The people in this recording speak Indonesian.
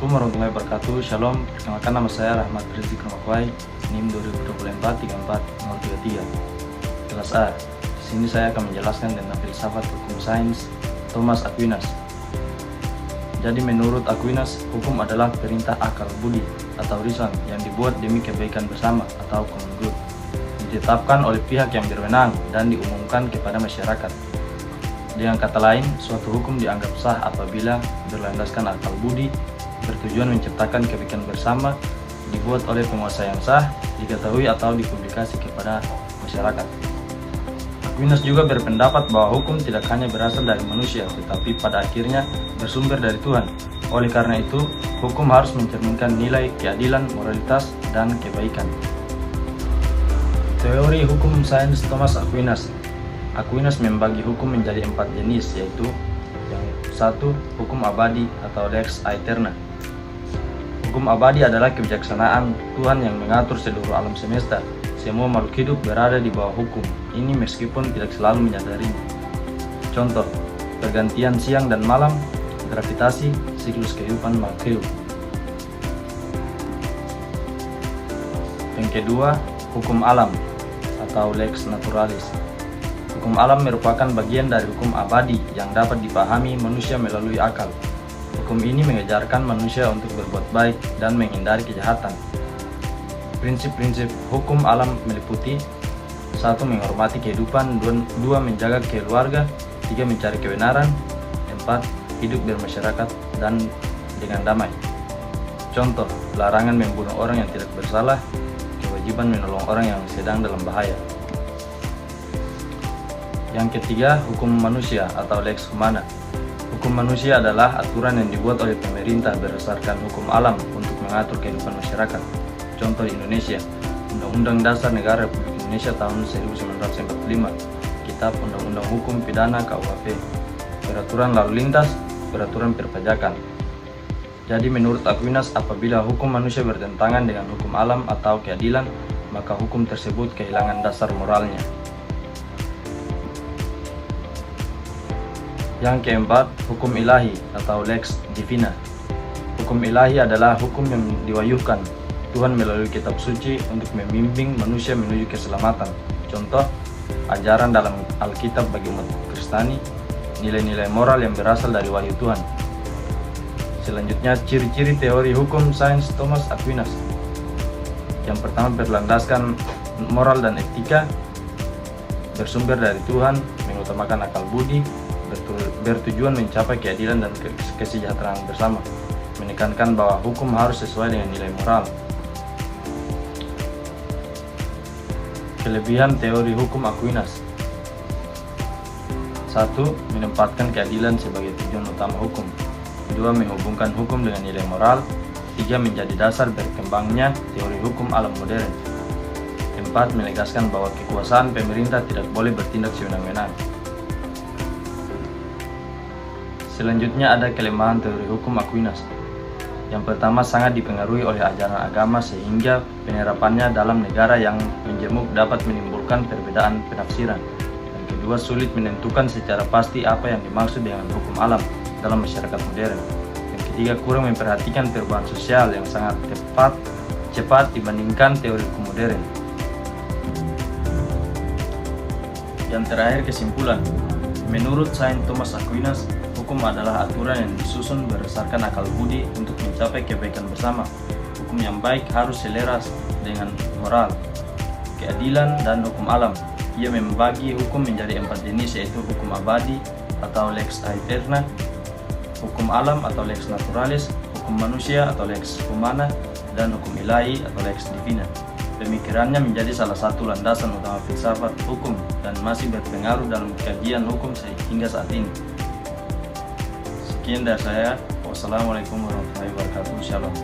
Assalamualaikum warahmatullahi wabarakatuh. Shalom. Perkenalkan, nama saya Rahmat Rizky Kromakwai, NIM 2024-34033. Kelas A. Di sini saya akan menjelaskan tentang filsafat hukum sains Thomas Aquinas. Jadi menurut Aquinas, hukum adalah perintah akal budi atau reason yang dibuat demi kebaikan bersama atau common good, ditetapkan oleh pihak yang berwenang dan diumumkan kepada masyarakat. Dengan kata lain, suatu hukum dianggap sah apabila berlandaskan akal budi, bertujuan menciptakan kebaikan bersama, dibuat oleh penguasa yang sah, diketahui atau dipublikasi kepada masyarakat. Aquinas juga berpendapat bahwa hukum tidak hanya berasal dari manusia, tetapi pada akhirnya bersumber dari Tuhan. Oleh karena itu, hukum harus mencerminkan nilai keadilan, moralitas, dan kebaikan. Teori hukum sains Thomas Aquinas. Aquinas membagi hukum menjadi 4 jenis, yaitu yang satu, hukum abadi atau lex aeterna. Hukum abadi adalah kebijaksanaan Tuhan yang mengatur seluruh alam semesta. Semua makhluk hidup berada di bawah hukum ini meskipun tidak selalu menyadarinya. Contoh, pergantian siang dan malam, gravitasi, siklus kehidupan makhluk. Yang kedua, hukum alam atau lex naturalis. Hukum alam merupakan bagian dari hukum abadi yang dapat dipahami manusia melalui akal. Hukum ini mengajarkan manusia untuk berbuat baik dan menghindari kejahatan. Prinsip-prinsip hukum alam meliputi 1. Menghormati kehidupan, 2. Menjaga keluarga, 3. Mencari kebenaran, 4. Hidup bermasyarakat dan dengan damai. Contoh, larangan membunuh orang yang tidak bersalah, kewajiban menolong orang yang sedang dalam bahaya. Yang ketiga, hukum manusia atau lex humana. Hukum manusia adalah aturan yang dibuat oleh pemerintah berdasarkan hukum alam untuk mengatur kehidupan masyarakat. Contoh di Indonesia, Undang-Undang Dasar Negara Republik Indonesia tahun 1945, Kitab Undang-Undang Hukum Pidana KUHP, Peraturan Lalu Lintas, Peraturan Perpajakan. Jadi menurut Aquinas, apabila hukum manusia bertentangan dengan hukum alam atau keadilan, maka hukum tersebut kehilangan dasar moralnya. Yang keempat, hukum ilahi atau lex divina. Hukum ilahi adalah hukum yang diwahyukan Tuhan melalui kitab suci untuk membimbing manusia menuju keselamatan. Contoh, ajaran dalam Alkitab bagi umat Kristiani, nilai-nilai moral yang berasal dari wahyu Tuhan. Selanjutnya, ciri-ciri teori hukum sains Thomas Aquinas. Yang pertama, berlandaskan moral dan etika, bersumber dari Tuhan, mengutamakan akal budi, bertujuan mencapai keadilan dan kesejahteraan bersama, menekankan bahwa hukum harus sesuai dengan nilai moral. Kelebihan teori hukum Aquinas. 1. Menempatkan keadilan sebagai tujuan utama hukum. 2. Menghubungkan hukum dengan nilai moral. 3. Menjadi dasar berkembangnya teori hukum alam modern. 4. Menegaskan bahwa kekuasaan pemerintah tidak boleh bertindak sewenang-wenang. Selanjutnya ada kelemahan teori hukum Aquinas. Yang pertama, sangat dipengaruhi oleh ajaran agama sehingga penerapannya dalam negara yang menjemuk dapat menimbulkan perbedaan penafsiran. Yang kedua, sulit menentukan secara pasti apa yang dimaksud dengan hukum alam dalam masyarakat modern. Yang ketiga, kurang memperhatikan perubahan sosial yang sangat cepat dibandingkan teori hukum modern. Yang terakhir, kesimpulan. Menurut sains Thomas Aquinas, hukum adalah aturan yang disusun berdasarkan akal budi untuk mencapai kebaikan bersama. Hukum yang baik harus selaras dengan moral, keadilan, dan hukum alam. Ia membagi hukum menjadi 4 jenis, yaitu hukum abadi atau lex aeterna, hukum alam atau lex naturalis, hukum manusia atau lex humana, dan hukum ilahi atau lex divina. Pemikirannya menjadi salah satu landasan utama filsafat hukum dan masih berpengaruh dalam kajian hukum hingga saat ini. Sekian dari saya. Wassalamualaikum warahmatullahi wabarakatuh. Shalom.